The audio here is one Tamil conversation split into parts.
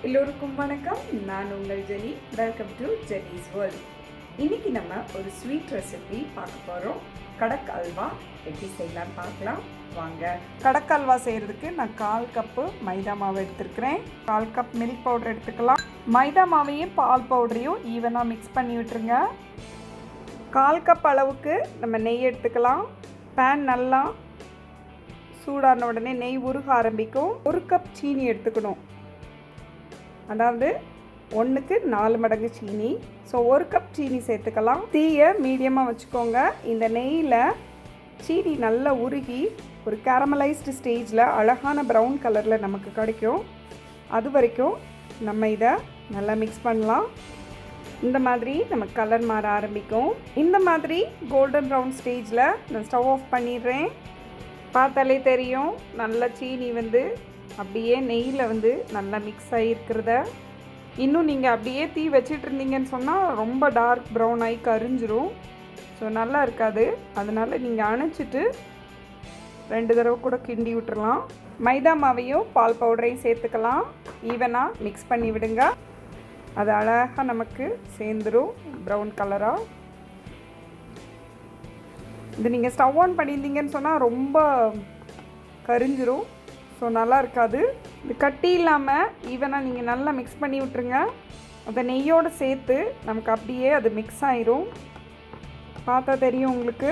எல்லோருக்கும் வணக்கம். நான் உங்கள் Jenny. Welcome to Jenny's world. இன்றைக்கி நம்ம ஒரு ஸ்வீட் ரெசிபி பார்க்க போகிறோம். கடக் அல்வா எப்படி செய்யலான்னு பார்க்கலாம் வாங்க. கடக் அல்வா செய்கிறதுக்கு நான் 1/4 கப்பு மைதா மாவு எடுத்துருக்கிறேன். 1/4 கப் மில்க் பவுடர் எடுத்துக்கலாம். மைதா மாவையும் பால் பவுடரையும் ஈவனாக மிக்ஸ் பண்ணி விட்டுருங்க. 1/4 கப் அளவுக்கு நம்ம நெய் எடுத்துக்கலாம். பேன் நல்லா சூடான உடனே நெய் உருக ஆரம்பிக்கும். 1 கப் சீனி எடுத்துக்கணும். அதாவது 1க்கு 4 மடங்கு சீனி. ஸோ 1 கப் சீனி சேர்த்துக்கலாம். தீயை மீடியமாக வச்சுக்கோங்க. இந்த நெய்யில் சீனி நல்லா உருகி ஒரு கேரமலைஸ்டு ஸ்டேஜில் அழகான ப்ரௌன் கலரில் நமக்கு கிடைக்கும். அது வரைக்கும் நம்ம இதை நல்லா மிக்ஸ் பண்ணலாம். இந்த மாதிரி நமக்கு கலர் மாற ஆரம்பிக்கும். இந்த மாதிரி கோல்டன் ப்ரௌன் ஸ்டேஜில் நான் ஸ்டவ் ஆஃப் பண்ணிடுறேன். பார்த்தாலே தெரியும் நல்ல சீனி அப்படியே நெய்யில் நல்லா மிக்ஸ் ஆகிருக்கிறத. இன்னும் நீங்கள் அப்படியே தீ வச்சிட்டு இருந்தீங்கன்னு சொன்னால் ரொம்ப டார்க் ப்ரௌன் ஆகி கரிஞ்சிரும். ஸோ நல்லா இருக்காது. அதனால் நீங்கள் அணைச்சிட்டு 2 தடவை கூட கிண்டி விட்டுறலாம். மைதா மாவையும் பால் பவுடரையும் சேர்த்துக்கலாம். ஈவனாக மிக்ஸ் பண்ணி விடுங்க. அது அழகாக நமக்கு சேர்ந்துடும் ப்ரௌன் கலராக. இது நீங்கள் ஸ்டவ் ஆன் பண்ணியிருந்தீங்கன்னு சொன்னால் ரொம்ப கரிஞ்சிரும். ஸோ நல்லா இருக்காது. இது கட்டி இல்லாமல் ஈவனாக நீங்கள் நல்லா மிக்ஸ் பண்ணி விட்டுருங்க. அதை நெய்யோடு சேர்த்து நமக்கு அப்படியே அது மிக்ஸ் ஆயிரும். பார்த்தா தெரியும் உங்களுக்கு.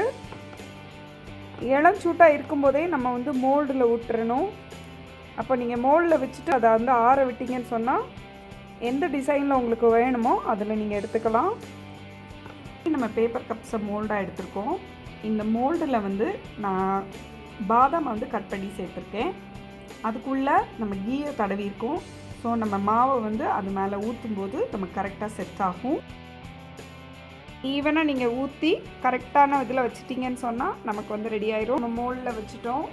இளஞ்சூட்டாக இருக்கும்போதே நம்ம மோல்டில் விட்டுறணும். அப்போ நீங்கள் மோல்டில் வச்சுட்டு அதை ஆற விட்டீங்கன்னு சொன்னால் எந்த டிசைனில் உங்களுக்கு வேணுமோ அதில் நீங்கள் எடுத்துக்கலாம். நம்ம பேப்பர் கப்ஸை மோல்டாக எடுத்துருக்கோம். இந்த மோல்டில் நான் பாதாம் கட் பண்ணி சேர்த்துருக்கேன். அதுக்குள்ளே நம்ம கீயை தடவிருக்கோம். ஸோ நம்ம மாவை அது மேலே ஊற்றும்போது நமக்கு கரெக்டாக செட் ஆகும். ஈவனாக நீங்கள் ஊற்றி கரெக்டான இதில் வச்சிட்டிங்கன்னு சொன்னால் நமக்கு ரெடி ஆயிரும். நம்ம மோல்டில் வச்சுட்டோம்.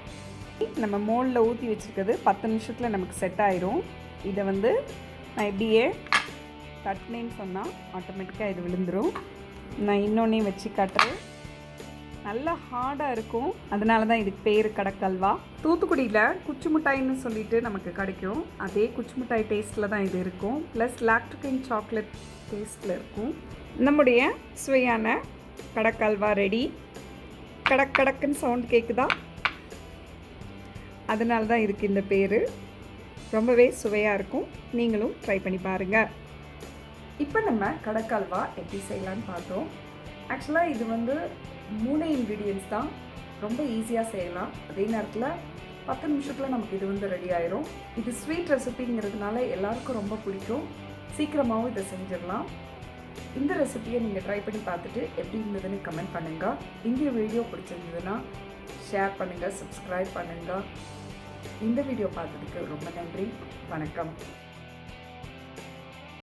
நம்ம மோல்டில் ஊற்றி வச்சுருக்கிறது 10 நிமிஷத்தில் நமக்கு செட் ஆயிரும். இதை நான் எப்படியே தட்டினேன்னு சொன்னால் ஆட்டோமேட்டிக்காக இது விழுந்துடும். நான் இன்னொன்னே வச்சு காட்டுறேன். நல்லா ஹார்டாக இருக்கும். அதனால தான் இதுக்கு பேர் கடக் அல்வா. தூத்துக்குடியில் குச்சி மிட்டாயின்னு சொல்லிட்டு நமக்கு கிடைக்கும். அதே குச்சி மிட்டாய் டேஸ்ட்டில் தான் இது இருக்கும். ப்ளஸ் லாக்டோகின் சாக்லேட் டேஸ்ட்டில் இருக்கும். நம்முடைய சுவையான கடக் அல்வா ரெடி. கடக் கடக்குன்னு சவுண்ட் கேட்குதா? அதனால தான் இதுக்கு இந்த பேர். ரொம்பவே சுவையாக இருக்கும். நீங்களும் ட்ரை பண்ணி பாருங்கள். இப்போ நம்ம கடக் அல்வா எப்படி செய்யலான்னு பார்த்தோம். ஆக்சுவலாக இது 3 இன்க்ரீடியன்ஸ் தான். ரொம்ப ஈஸியாக செய்யலாம். அதே நேரத்தில் 10 நிமிஷத்தில் நமக்கு இது ரெடி ஆயிரும். இது ஸ்வீட் ரெசிபிங்கிறதுனால எல்லாருக்கும் ரொம்ப பிடிக்கும். சீக்கிரமாகவும் இதை செஞ்சிடலாம். இந்த ரெசிபியை நீங்கள் ட்ரை பண்ணி பார்த்துட்டு எப்படி இருந்ததுன்னு கமெண்ட் பண்ணுங்கள். இந்த வீடியோ பிடிச்சிருந்ததுன்னா ஷேர் பண்ணுங்கள், சப்ஸ்கிரைப் பண்ணுங்கள். இந்த வீடியோ பார்த்ததுக்கு ரொம்ப நன்றி. வணக்கம்.